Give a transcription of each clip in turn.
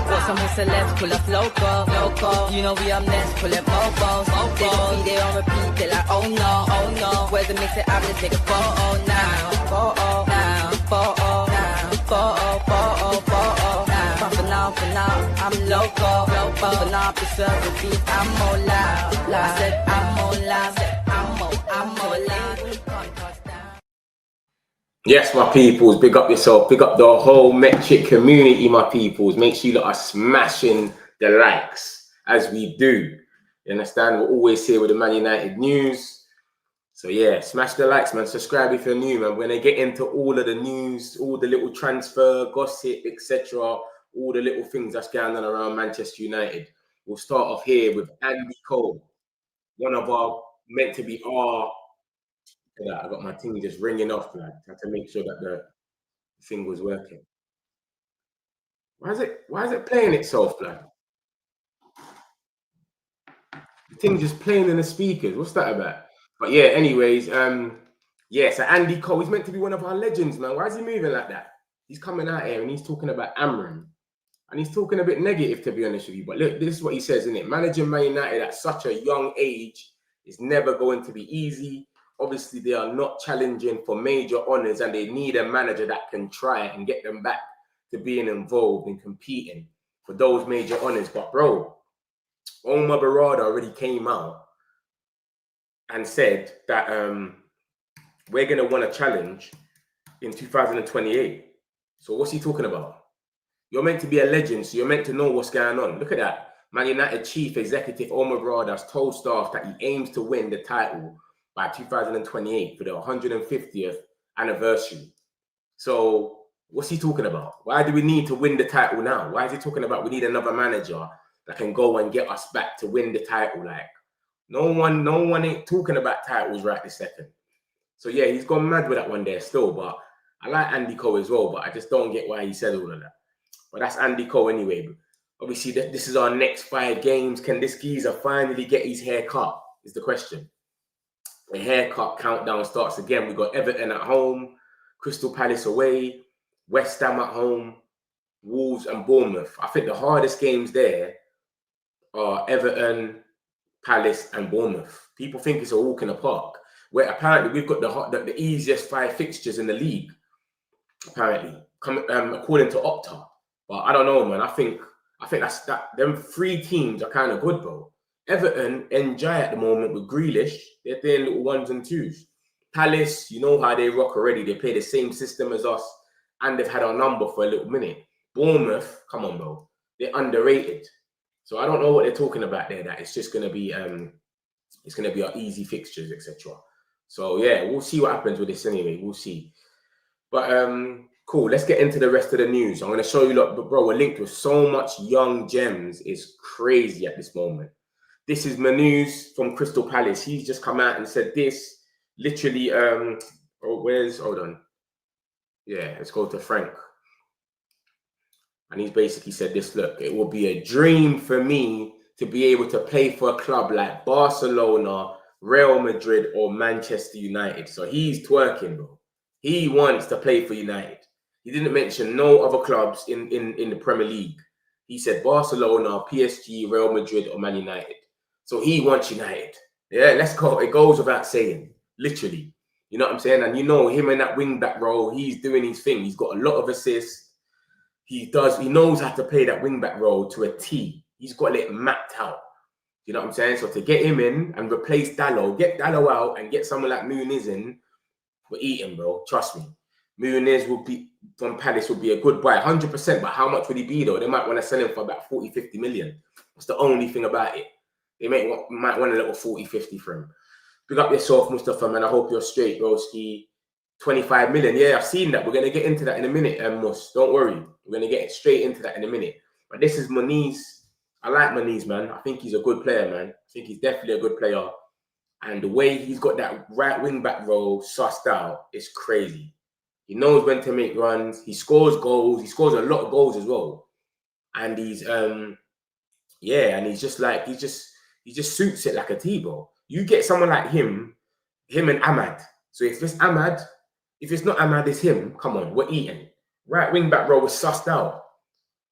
Got some celebs, pull up local. You know we up next, pull up mobos. They gon' be there on repeat, they like, oh no. Where's the mix it up, let's take a photo now. Photo now, photo now, photo now. But for now, I'm local. But for now, to serve the beat, I'm more loud. I said I'm more loud, I'm more loud. Yes, my peoples, big up yourself, big up the whole Metric community, my peoples. Make sure you lot are smashing the likes as we do. You understand? We're always here with the Man United news. So yeah, smash the likes, man. Subscribe if you're new, man. We're gonna get into all of the news, all the little transfer, gossip, etc. All the little things that's going on around Manchester United. We'll start off here with Andy Cole, one of our meant to be our. I got my thing just ringing off, lad. I had to make sure that the thing was working. Why is it playing itself, lad? The thing's just playing in the speakers. What's that about? But yeah, anyways, yeah, so Andy Cole, he's meant to be one of our legends, man. Why is he moving like that? He's coming out here and he's talking about Amram. And he's talking a bit negative, to be honest with you. But look, this is what he says, isn't it? Managing Man United at such a young age is never going to be easy. Obviously, they are not challenging for major honours and they need a manager that can try and get them back to being involved and competing for those major honours. But bro, Omar Barada already came out and said that we're going to want a challenge in 2028. So what's he talking about? You're meant to be a legend, so you're meant to know what's going on. Look at that. Man United Chief Executive Omar Barada has told staff that he aims to win the title by 2028 for the 150th anniversary. So what's he talking about? Why do we need to win the title now? Why is he talking about we need another manager that can go and get us back to win the title? Like, no one ain't talking about titles right this second. So yeah, he's gone mad with that one there still, but I like Andy Cole as well, but I just don't get why he said all of that. But that's Andy Cole anyway. Obviously, this is our next 5 games. Can this geezer finally get his hair cut? Is the question. The haircut countdown starts again. We got Everton at home, Crystal Palace away, West Ham at home, Wolves and Bournemouth. I think the hardest games there are Everton, Palace and Bournemouth. People think it's a walk in the park, where apparently we've got the easiest 5 fixtures in the league, apparently, according to Opta. But I don't know, man. I think that's that. Them 3 teams are kind of good, bro. Everton enjoy at the moment with Grealish. They're playing little 1s and 2s. Palace, you know how they rock already. They play the same system as us, and they've had our number for a little minute. Bournemouth, come on, bro. They're underrated. So I don't know what they're talking about there. That it's just gonna be our easy fixtures, etc. So yeah, we'll see what happens with this anyway. We'll see. But cool. Let's get into the rest of the news. I'm gonna show you, look, bro. We're linked with so much young gems. It's crazy at this moment. This is Munoz from Crystal Palace. He's just come out and said this. Literally, hold on. Yeah, let's go to Frank. And he's basically said this, look, it will be a dream for me to be able to play for a club like Barcelona, Real Madrid, or Manchester United. So he's twerking, bro. He wants to play for United. He didn't mention no other clubs in the Premier League. He said Barcelona, PSG, Real Madrid, or Man United. So he wants United. Yeah, let's go. It goes without saying, literally. You know what I'm saying? And you know him in that wing back role, he's doing his thing. He's got a lot of assists. He knows how to play that wing back role to a T. He's got it mapped out. You know what I'm saying? So to get him in and replace Dalot, get Dalot out and get someone like Munoz in, we're eating, bro. Trust me. Munoz will be from Palace would be a good buy, 100%. But how much would he be though? They might want to sell him for about 40, 50 million. That's the only thing about it. They might want a little 40, 50 for him. Pick up yourself, Mustafa, man. I hope you're straight, broski. 25 million. Yeah, I've seen that. We're going to get into that in a minute, Mus. Don't worry. We're going to get straight into that in a minute. But this is Munoz. I like Munoz, man. I think he's a good player, man. I think he's definitely a good player. And the way he's got that right wing back role sussed out is crazy. He knows when to make runs. He scores goals. He scores a lot of goals as well. And he's yeah, and he's just like he just suits it like a T-ball. You get someone like him and Ahmad. So if it's Ahmad, if it's not Ahmad, it's him. Come on, we're eating. Right wing back role was sussed out.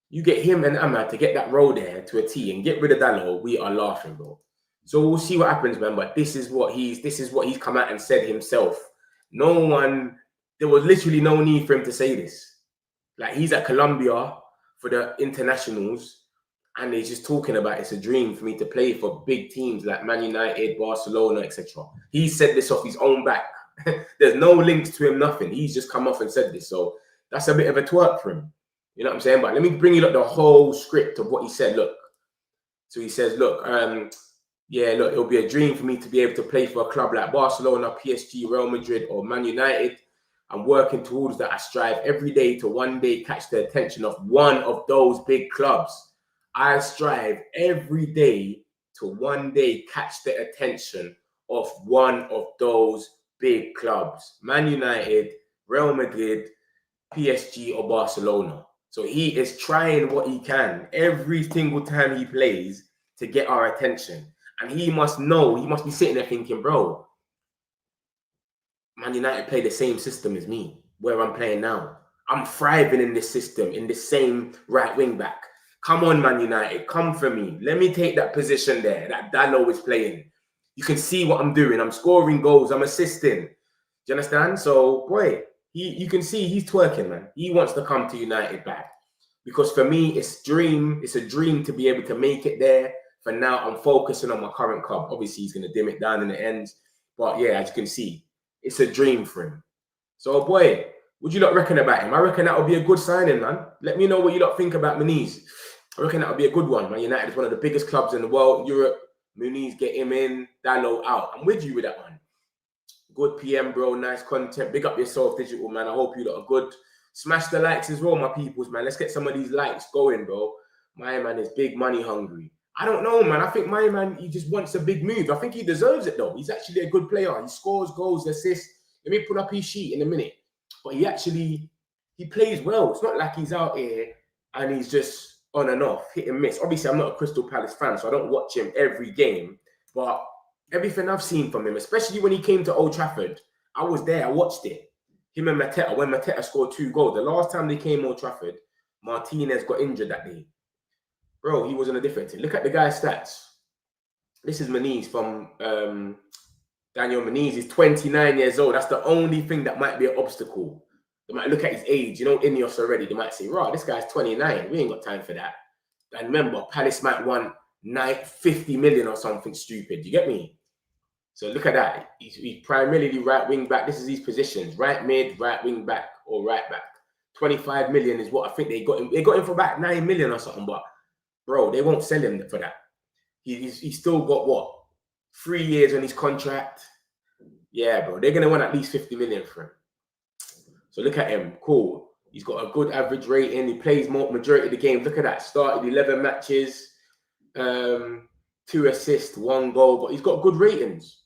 You get him and Ahmad to get that roll there to a T and get rid of Dallo, we are laughing, bro. So we'll see what happens, man. But this is what he's come out and said himself. There was literally no need for him to say this. Like, he's at Colombia for the internationals, and he's just talking about it's a dream for me to play for big teams like Man United, Barcelona, etc. He said this off his own back. There's no links to him, nothing. He's just come off and said this. So that's a bit of a twerk for him. You know what I'm saying? But let me bring you the whole script of what he said. Look. So he says, look, it'll be a dream for me to be able to play for a club like Barcelona, PSG, Real Madrid, or Man United. I'm working towards that. I strive every day to one day catch the attention of one of those big clubs. I strive every day to one day catch the attention of one of those big clubs. Man United, Real Madrid, PSG, or Barcelona. So he is trying what he can every single time he plays to get our attention. And he must know, he must be sitting there thinking, bro, Man United play the same system as me, where I'm playing now. I'm thriving in this system, in the same right wing back. Come on, Man United, come for me. Let me take that position there that Dallo is playing. You can see what I'm doing. I'm scoring goals. I'm assisting. Do you understand? So, boy, you can see he's twerking, man. He wants to come to United back. Because for me, it's a dream to be able to make it there. For now, I'm focusing on my current club. Obviously, he's going to dim it down in the end. But yeah, as you can see, it's a dream for him. So, boy, what do you lot reckon about him? I reckon that would be a good signing, man. Let me know what you lot think about Munoz. I reckon that would be a good one. Man United is one of the biggest clubs in the world, Europe. Munoz, get him in. Dallo out. I'm with you with that one. Good PM, bro. Nice content. Big up yourself, digital, man. I hope you lot are good. Smash the likes as well, my peoples, man. Let's get some of these likes going, bro. My man is big money hungry. I don't know, man. I think my man, he just wants a big move. I think he deserves it, though. He's actually a good player. He scores goals, assists. Let me put up his sheet in a minute. But he plays well. It's not like he's out here and he's just on and off, hit and miss. Obviously, I'm not a Crystal Palace fan, so I don't watch him every game. But everything I've seen from him, especially when he came to Old Trafford, I was there. I watched it. Him and Mateta, when Mateta scored 2 goals. The last time they came Old Trafford, Martinez got injured that day. Bro, he was on a different team. Look at the guy's stats. This is Munoz from Daniel Munoz. He's 29 years old. That's the only thing that might be an obstacle. They might look at his age. You know, Ineos already. They might say, right, this guy's 29. We ain't got time for that. And remember, Palace might want 50 million or something stupid. You get me? So look at that. He's primarily right wing back. This is his positions. Right mid, right wing back, or right back. 25 million is what I think they got him. They got him for about 9 million or something. But, bro, they won't sell him for that. He's still got, what, 3 years on his contract? Yeah, bro. They're going to want at least 50 million for him. So look at him. Cool. He's got a good average rating. He plays majority of the games. Look at that. Started 11 matches, 2 assists, 1 goal. But he's got good ratings.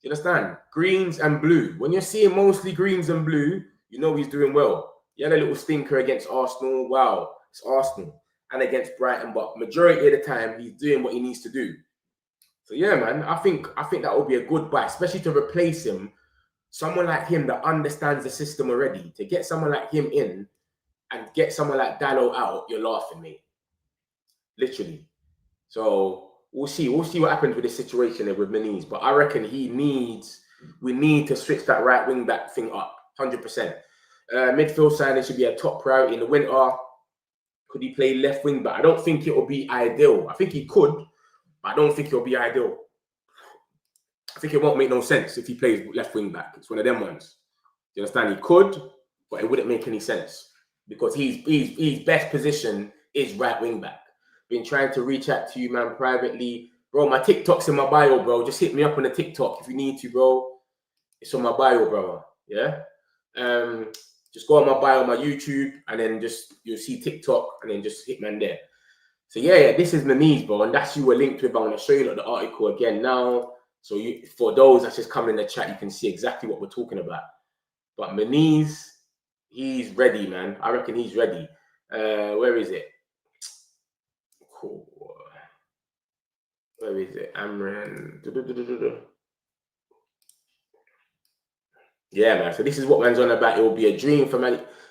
You understand? Greens and blue. When you're seeing mostly greens and blue, you know he's doing well. He had a little stinker against Arsenal. Wow. It's Arsenal. And against Brighton. But majority of the time, he's doing what he needs to do. So yeah, man. I think that would be a good buy, especially to replace him. Someone like him that understands the system already, to get someone like him in and get someone like Dallo out, you're laughing, mate. Literally. So we'll see. We'll see what happens with this situation with Munoz. But I reckon we need to switch that right wing back thing up, 100%. Midfield signing should be a top priority in the winter. Could he play left wing back? I don't think it will be ideal. I think he could, but I don't think it'll be ideal. I think it won't make no sense if he plays left wing back. It's one of them ones. You understand? He could, but it wouldn't make any sense because his best position is right wing back. Been trying to reach out to you, man, privately. Bro, my TikTok's in my bio, bro. Just hit me up on the TikTok if you need to, bro. It's on my bio, brother. Yeah? Just go on my bio, my YouTube, and then you'll see TikTok, and then just hit man there. So yeah, this is Munoz, bro, and that's you were linked with. I'm going to show you the article again now. So for those that's just coming in the chat, you can see exactly what we're talking about. But Munoz, he's ready, man. I reckon he's ready. Where is it? Cool. Where is it? Amran. Yeah, man. So this is what man's on about. It will be a dream for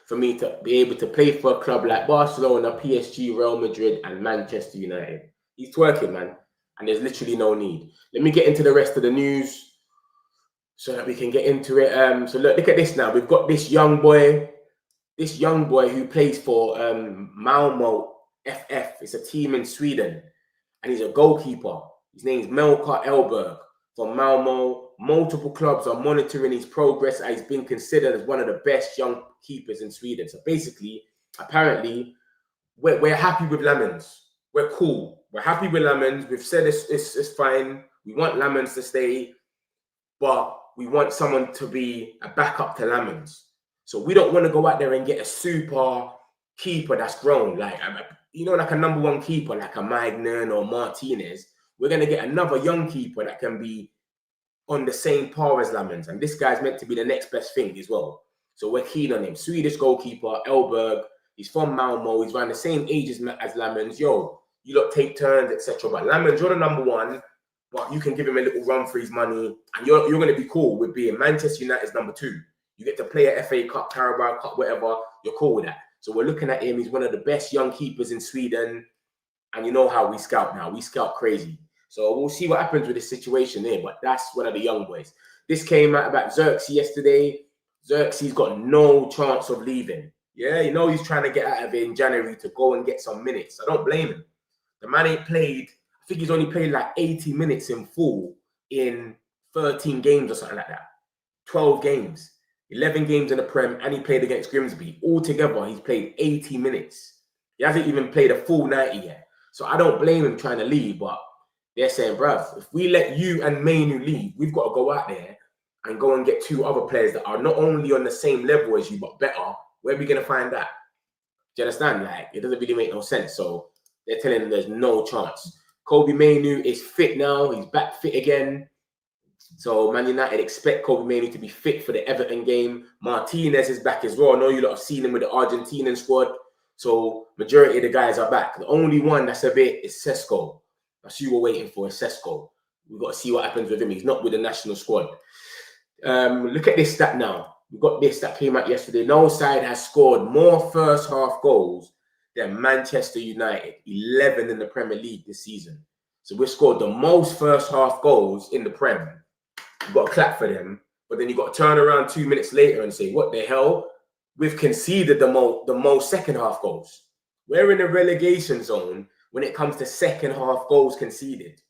for me to be able to play for a club like Barcelona, PSG, Real Madrid, and Manchester United. He's twerking, man. And there's literally no need. Let me get into the rest of the news so that we can get into it. So look at this now. We've got this young boy who plays for Malmo FF. It's a team in Sweden. And he's a goalkeeper. His name's Melker Elberg from Malmo. Multiple clubs are monitoring his progress as he's been considered as one of the best young keepers in Sweden. So basically, apparently, we're happy with Lamens. We're cool. We're happy with Lamens. We've said it's fine. We want Lamens to stay, but we want someone to be a backup to Lamens. So we don't want to go out there and get a super keeper that's grown, like like a number one keeper, like a Magnan or Martinez. We're going to get another young keeper that can be on the same par as Lamens. And this guy's meant to be the next best thing as well. So we're keen on him. Swedish goalkeeper, Elberg. He's from Malmo. He's around the same age as Lamens. Yo, you lot take turns, etc. But Lamens, you're the number one. But you can give him a little run for his money. And you're going to be cool with being Manchester United's number 2. You get to play a FA Cup, Carabao Cup, whatever. You're cool with that. So we're looking at him. He's one of the best young keepers in Sweden. And you know how we scout now. We scout crazy. So we'll see what happens with this situation here. But that's one of the young boys. This came out about Xerxes yesterday. Xerxes got no chance of leaving. Yeah, he's trying to get out of it in January to go and get some minutes. I don't blame him. The man ain't played. I think he's only played like 80 minutes in full in 13 games or something like that. 12 games. 11 games in the Prem, and he played against Grimsby. Altogether, he's played 80 minutes. He hasn't even played a full 90 yet. So I don't blame him trying to leave, but they're saying, bruv, if we let you and Mainu leave, we've got to go out there and go and get 2 other players that are not only on the same level as you, but better. Where are we going to find that? Do you understand? Like, it doesn't really make no sense. So they're telling him there's no chance. Kobe Mainu is fit now. He's back fit again. So Man United expect Kobe Mainu to be fit for the Everton game. Martinez is back as well. I know you lot have seen him with the Argentinian squad. So majority of the guys are back. The only one that's a bit is Sesko. That's who we're waiting for, is Sesko. We've got to see what happens with him. He's not with the national squad. Look at this stat now. We've got this that came out yesterday. No side has scored more first half goals than Manchester United. 11 in the Premier League this season. So we've scored the most first half goals in the Prem. You've got to clap for them. But then you've got to turn around 2 minutes later and say, what the hell? We've conceded the most second half goals. We're in the relegation zone when it comes to second half goals conceded.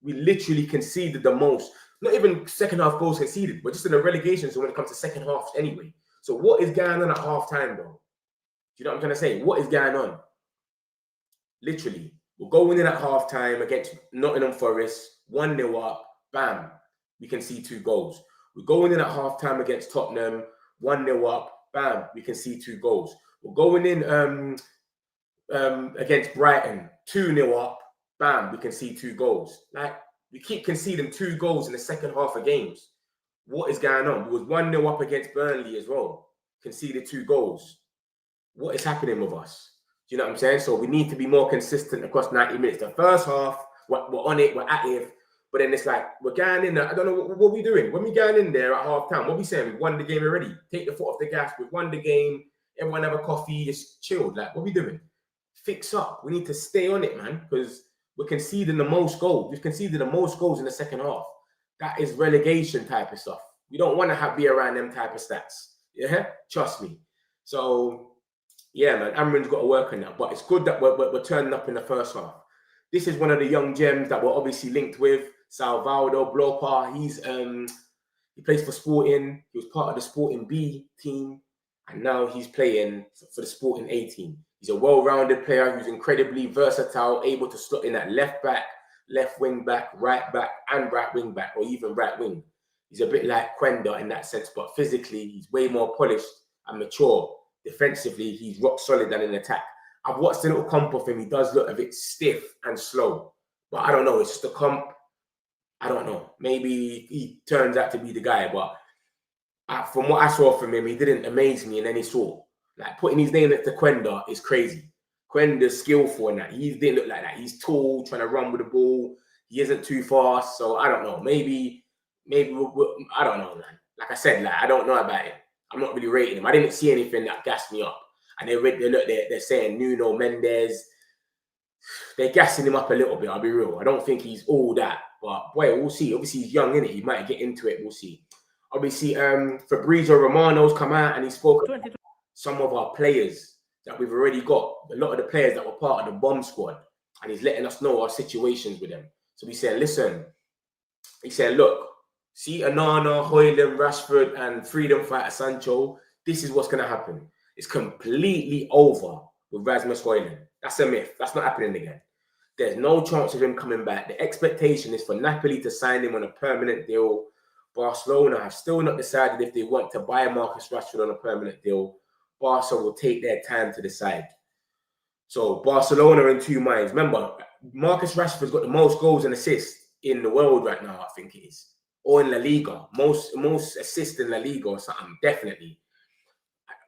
We literally conceded the most. Not even second half goals conceded, but just in the relegation zone when it comes to second halves anyway. So what is going on at half time, though? Do you know what I'm trying to say? What is going on? Literally, we're going in at half time against Nottingham Forest, 1-0 up, bam, we can see 2 goals. We're going in at half time against Tottenham, 1-0 up, bam, we can see 2 goals. We're going in against Brighton, 2-0 up, bam, we can see 2 goals. Like, we keep conceding 2 goals in the second half of games. What is going on? We was 1-0 up against Burnley as well. Conceded 2 goals. What is happening with us? Do you know what I'm saying? So we need to be more consistent across 90 minutes. The first half, we're on it, we're at it. But then it's like, we're going in there. I don't know, what we doing? When we going in there at half time, what we saying? We won the game already. Take the foot off the gas. We've won the game. Everyone have a coffee. Just chilled. Like, what we doing? Fix up. We need to stay on it, man, because we're conceding the most goals. We've conceded the most goals in the second half. That is relegation type of stuff. We don't want to be around them type of stats. Yeah? Trust me. So, yeah, man, Amrin's got to work on that. But it's good that we're turning up in the first half. This is one of the young gems that we're obviously linked with. Salvador Blopa. He plays for Sporting. He was part of the Sporting B team. And now he's playing for the Sporting A team. He's a well-rounded player who's incredibly versatile, able to slot in at left back, left wing back, and right wing back, or even right wing. He's a bit like Quenda in that sense, but physically, he's way more polished and mature. Defensively, he's rock solid and in attack. I've watched a little comp of him. He does look a bit stiff and slow, but I don't know. It's just a comp. I don't know. Maybe he turns out to be the guy, but from what I saw from him, he didn't amaze me in any sort. Like, putting his name next to Quenda is crazy. Quenda's skillful in that. He didn't look like that. He's tall, trying to run with the ball. He isn't too fast. So I don't know. Maybe I don't know, man. Like I said, like, I don't know about it. I'm not really rating him. I didn't see anything that gassed me up. And they're saying Nuno Mendes. They're gassing him up a little bit, I'll be real. I don't think he's all that. But, boy, we'll see. Obviously, he's young, innit? He might get into it. We'll see. Obviously, Fabrizio Romano's come out and he spoke about some of our players that we've already got. A lot of the players that were part of the bomb squad. And he's letting us know our situations with them. So we said, listen. He said, look, see Onana, Højlund, Rashford, and freedom fighter Sancho. This is what's going to happen. It's completely over with Rasmus Højlund. That's a myth. That's not happening again. There's no chance of him coming back. The expectation is for Napoli to sign him on a permanent deal. Barcelona have still not decided if they want to buy Marcus Rashford on a permanent deal. Barca will take their time to decide. So Barcelona are in two minds. Remember, Marcus Rashford's got the most goals and assists in the world right now, I think it is. Or in La Liga. Most assists in La Liga or something, definitely.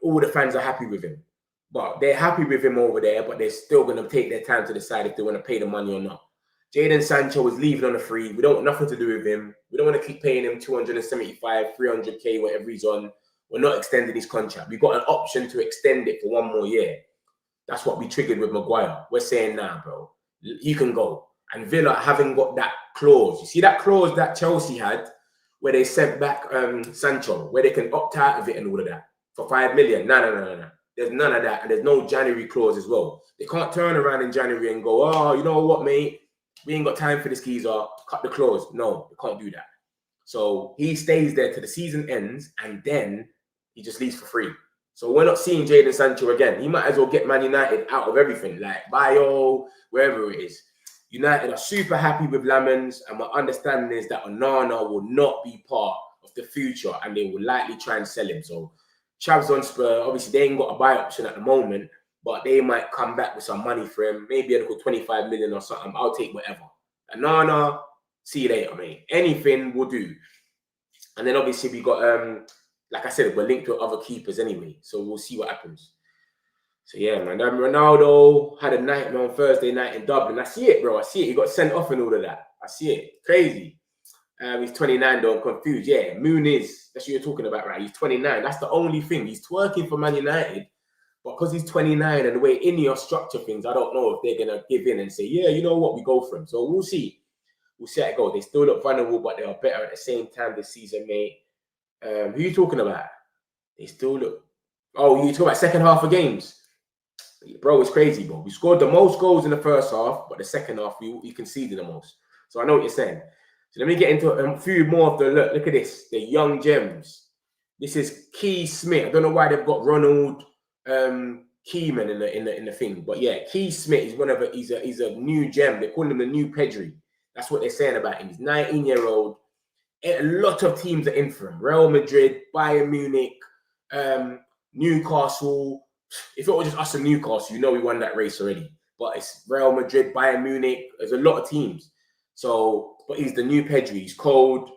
All the fans are happy with him. But they're happy with him over there, but they're still going to take their time to decide if they want to pay the money or not. Jadon Sancho is leaving on a free. We don't want nothing to do with him. We don't want to keep paying him 275, 300k, whatever he's on. We're not extending his contract. We've got an option to extend it for one more year. That's what we triggered with Maguire. We're saying, nah, bro, you can go. And Villa haven't got that clause. You see that clause that Chelsea had where they sent back Sancho, where they can opt out of it and all of that for 5 million? No. There's none of that. And there's no January clause as well. They can't turn around in January and go, oh, you know what, mate? We ain't got time for this geezer. Cut the clause. No, they can't do that. So he stays there till the season ends and then he just leaves for free. So we're not seeing Jadon Sancho again. He might as well get Man United out of everything, like Bio, wherever it is. United are super happy with Lamens, and my understanding is that Onana will not be part of the future and they will likely try and sell him. So Chavs on Spur, obviously they ain't got a buy option at the moment, but they might come back with some money for him, maybe a little 25 million or something. I'll take whatever. Onana, see you later, mate. Anything will do. And then obviously we got, like I said, we're linked to other keepers anyway, so we'll see what happens. So yeah, man, Ronaldo had a nightmare on Thursday night in Dublin. I see it, bro. I see it. He got sent off and all of that. I see it. Crazy. He's 29, though. I'm confused. Yeah, Munoz. That's what you're talking about, right? He's 29. That's the only thing. He's twerking for Man United. But because he's 29 and the way Ineos structure things, I don't know if they're going to give in and say, yeah, you know what, we go for him. So we'll see. We'll see how it goes. They still look vulnerable, but they are better at the same time this season, mate. Who are you talking about? They still look... Oh, you talking about second half of games? Bro, it's crazy, bro. We scored the most goals in the first half, but the second half, we conceded the most. So I know what you're saying. So let me get into a few more of the... Look at this. The young gems. This is Key Smith. I don't know why they've got Ronald Keyman in the thing. But yeah, Key Smith is he's a new gem. They call him the new Pedri. That's what they're saying about him. He's 19-year-old. A lot of teams are in for him. Real Madrid, Bayern Munich, Newcastle. If it was just us and Newcastle, you know we won that race already. But it's Real Madrid, Bayern Munich. There's a lot of teams. So, but he's the new Pedri. He's cold.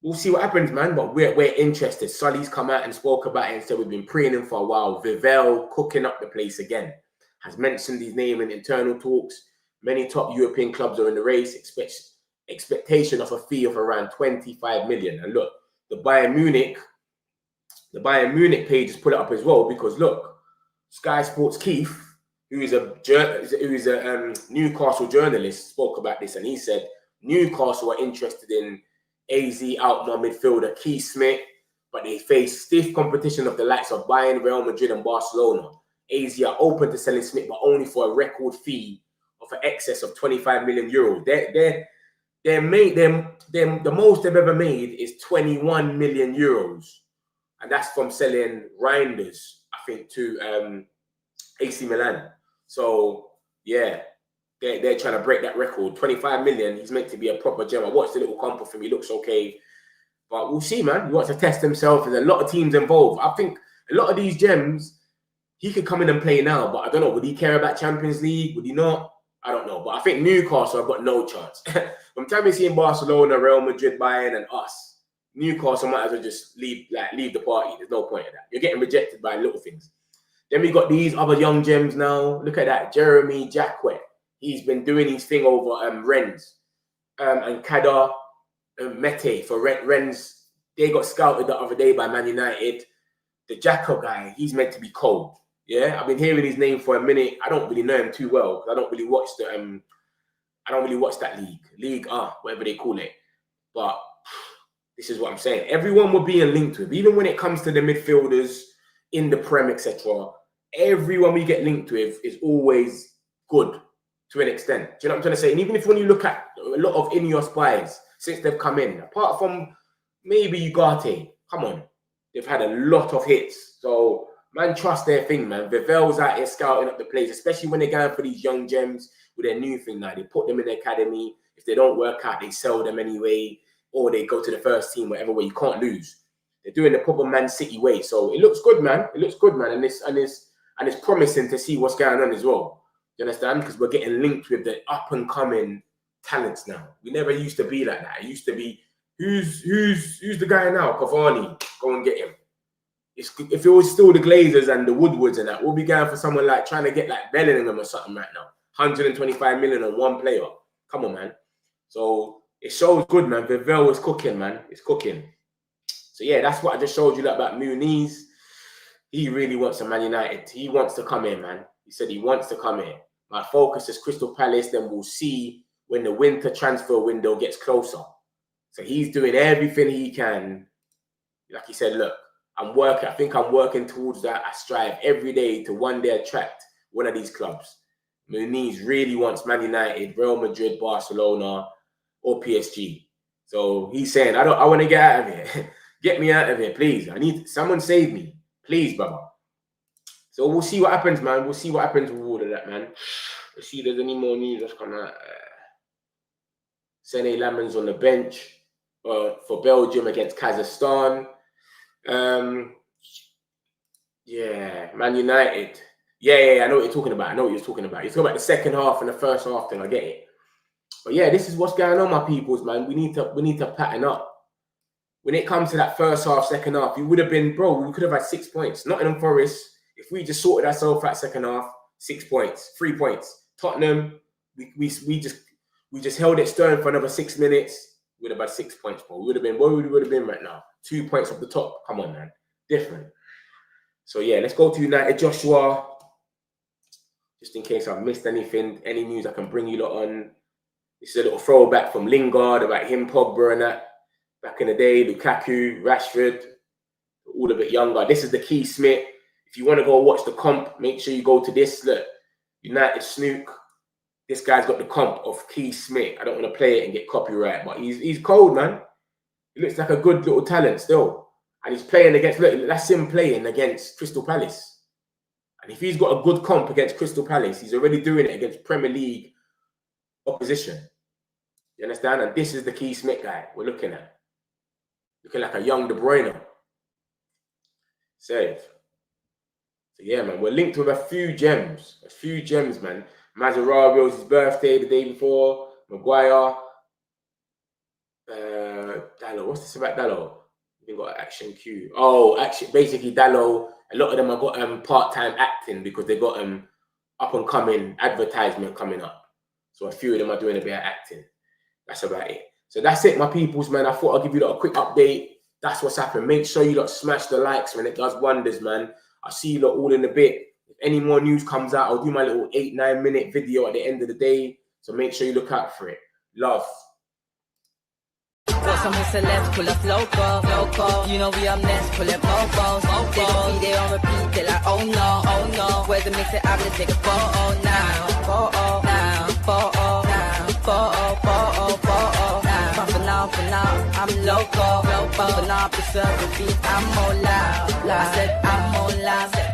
We'll see what happens, man. But we're interested. Sully's come out and spoke about it and said we've been preying him for a while. Vivell cooking up the place again. Has mentioned his name in internal talks. Many top European clubs are in the race. Expectation of a fee of around 25 million. And look, the Bayern Munich page has put it up as well because look, Sky Sports Keith, who is a Newcastle journalist, spoke about this and he said Newcastle are interested in AZ outlaw midfielder Key Smith, but they face stiff competition of the likes of Bayern, Real Madrid, and Barcelona. AZ are open to selling Smith, but only for a record fee of an excess of 25 million euros. The most they've ever made is 21 million euros. And that's from selling Reinders, I think, to AC Milan. So, yeah, they're trying to break that record. 25 million, he's meant to be a proper gem. I watched the little comp of him. He looks okay. But we'll see, man. He wants to test himself. There's a lot of teams involved. I think a lot of these gems, he could come in and play now. But I don't know. Would he care about Champions League? Would he not? I don't know. But I think Newcastle have got no chance. From time we've seen Barcelona, Real Madrid, Bayern, and us, Newcastle might as well just leave the party. There's no point in that. You're getting rejected by little things. Then we got these other young gems now. Look at that. Jeremy Jacquet. He's been doing his thing over Rennes. And Kadar Mete for Rennes. They got scouted the other day by Man United. the Jacko guy, he's meant to be cold. Yeah, I've been hearing his name for a minute. I don't really know him too well because I don't really watch that league, whatever they call it. But this is what I'm saying. Everyone we're being linked with, even when it comes to the midfielders in the Prem, etc. Everyone we get linked with is always good to an extent. Do you know what I'm trying to say? And even if when you look at a lot of Ineos buys since they've come in, apart from maybe Ugarte, come on, they've had a lot of hits. So man, trust their thing, man. Vivell's out here scouting up the place, especially when they're going for these young gems with their new thing now. They put them in the academy. If they don't work out, they sell them anyway, or they go to the first team, whatever way. You can't lose. They're doing the proper Man City way. So it looks good, man. It looks good, man. And it's promising to see what's going on as well. You understand? Because we're getting linked with the up-and-coming talents now. We never used to be like that. It used to be, who's the guy now? Cavani. Go and get him. If it was still the Glazers and the Woodwards and that, we'll be going for someone like trying to get like Bellingham or something right now. 125 million on one player. Come on, man. So it shows good, man. Vivell is cooking, man. It's cooking. So yeah, that's what I just showed you about Munoz. He really wants a Man United. He wants to come in, man. He said he wants to come in. My focus is Crystal Palace. Then we'll see when the winter transfer window gets closer. So he's doing everything he can. Like he said, look, I think I'm working towards that. I strive every day to one day attract one of these clubs. Munoz really wants Man United, Real Madrid, Barcelona, or PSG. So he's saying, I want to get out of here. Get me out of here, please. I need someone save me. Please, brother. So we'll see what happens, man. We'll see what happens with all of that, man. Let's see if there's any more news that's coming out. Sene Lammens on the bench for Belgium against Kazakhstan. Yeah, Man United. Yeah, I know what you're talking about. You're talking about the second half and the first half thing. I get it. But yeah, this is what's going on, my peoples, man. We need to pattern up. When it comes to that first half, second half, we could have had 6 points. Nottingham Forest, if we just sorted ourselves out second half, 6 points, 3 points. Tottenham, we just held it stern for another 6 minutes. We'd have had 6 points, bro. Where we would have been right now? 2 points off the top. Come on, man. Different. So yeah, let's go to United, Joshua. Just in case I've missed anything, any news I can bring you lot on. This is a little throwback from Lingard about him, Pogba and that. Back in the day, Lukaku, Rashford, all a bit younger. This is the Key Smith. If you want to go watch the comp, make sure you go to this. Look, United Snook. This guy's got the comp of Key Smith. I don't want to play it and get copyright, but he's cold, man. He looks like a good little talent still. And he's playing against, look, that's him playing against Crystal Palace. And if he's got a good comp against Crystal Palace, he's already doing it against Premier League opposition. You understand? And this is the Key Smith guy we're looking at. Looking like a young De Bruyne. Safe. So yeah, man, we're linked with a few gems. Man. Mazarabi's his birthday the day before. Maguire. Dallo. What's this about Dallo? We've got Action Q. Oh, actually, basically Dallo. A lot of them have got part-time acting because they got up-and-coming advertisement coming up. So a few of them are doing a bit of acting. That's about it. So that's it, my peoples, man. I thought I'd give you a quick update. That's what's happened. Make sure you lot smash the likes, man. It does wonders, man. I'll see you lot all in a bit. If any more news comes out, I'll do my little 8-9 minute video at the end of the day. So make sure you look out for it. Love. Got some celebs pull up local. You know we up next, pull up bobos. They gon' be there on repeat, they're like, oh no. Where's the mix it up, let's take a photo now. For now, I'm local. For now, preserve the beat, I'm more loud. I said I'm more loud.